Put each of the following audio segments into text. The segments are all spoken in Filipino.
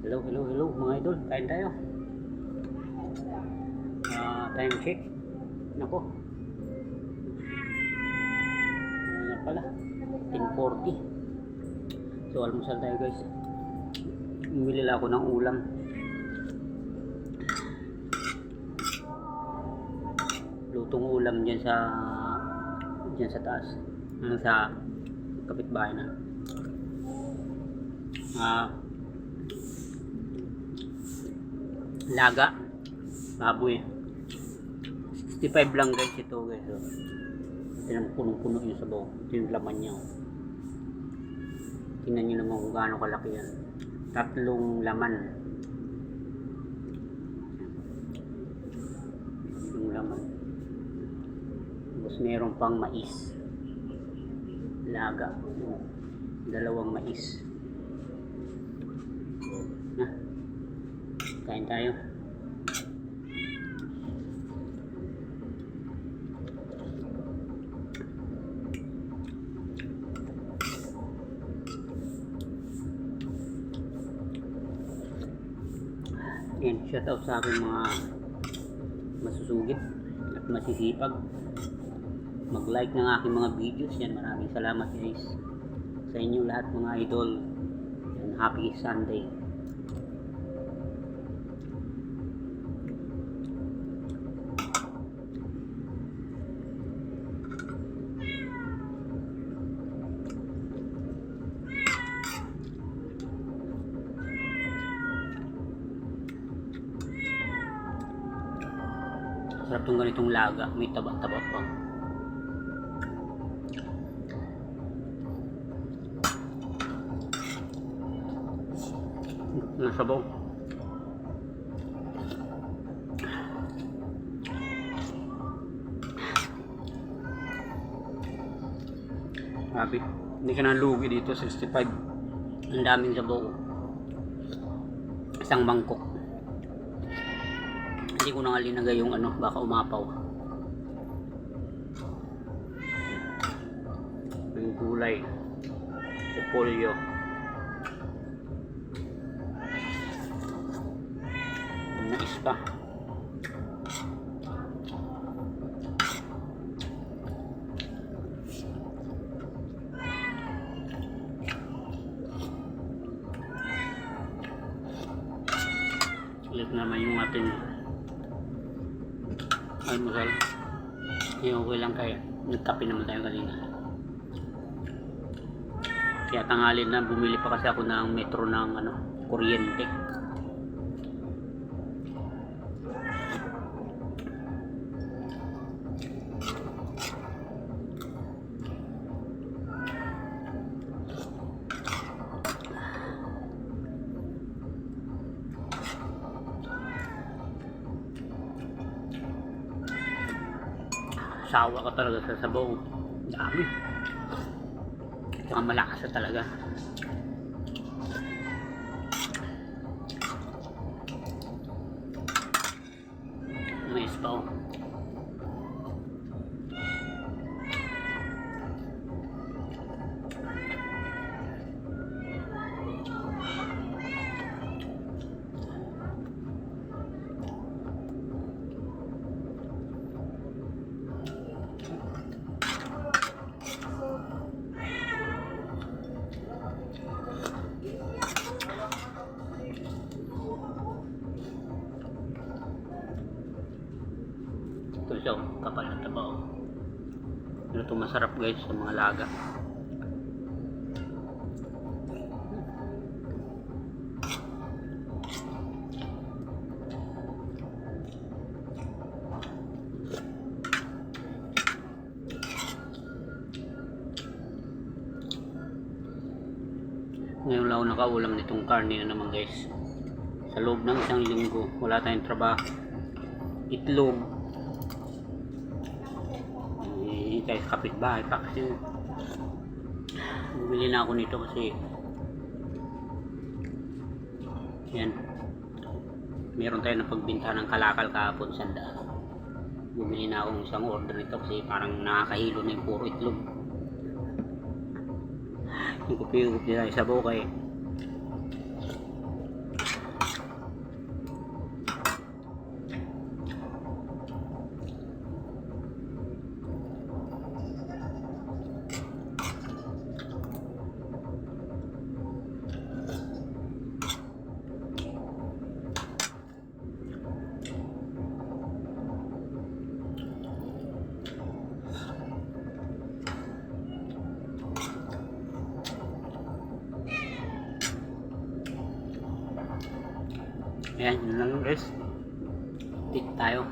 Hello, hello, hello mga idol. Kain tayo. Time check. Nako. Ano na pala? 10:40. So, almusal tayo guys. Bumili lang ako ng ulam. Lutong ulam dyan sa taas. Sa kapitbahay na. Laga baboy, 65 lang guys ito guys. So, ito yung punong-puno yung sabaw. Ito yung laman niya. Tingnan nyo naman kung gaano kalaki yan. 3 laman yung laman. Tapos meron pang mais, laga, 2 mais na. Kain tayo. Yan, shout out sa aking mga masusugid at masisipag mag-like ng aking mga videos. Yan, maraming salamat guys sa inyo lahat mga idol. And happy Sunday. Sarap tong ganitong laga, may taba-taba pa. Nasabaw. Grabe, hindi ka na lugi dito, 65. Ang daming sabaw. Isang mangkok. Hindi ko na nga linagay yung ano, baka umapaw. Yung gulay, repolyo, mais pa. Ulit naman yung ating almusal. Okay lang kaya nagkape naman tayo kanina. Kaya tanghali na, bumili pa kasi ako ng metro ng kuryente. Sawa ka talaga sa sabaw. Dami. Tsaka malakas na talaga. Mais pa oh. Ito siya, kapal na taba oh. Ito masarap guys sa mga laga. Ngayon lang ako nakaulam nitong karne na naman guys. Sa loob ng isang linggo, wala tayong trabaho. Itlog. Tayo sa kapitbahay pa kasi bumili na ako nito kasi yan, meron tayo na pagbinta ng kalakal kahapon, 100. Bumili na akong isang order nito kasi parang nakakahilo na yung puro itlog. Yung kupi-kupi tayo sa bukay. Ayan, yun lang guys. Tit tayo.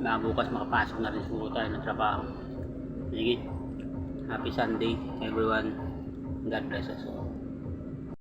Bukas makapasok na rin siguro tayo ng trabaho. Sige. Happy Sunday everyone. God bless us all.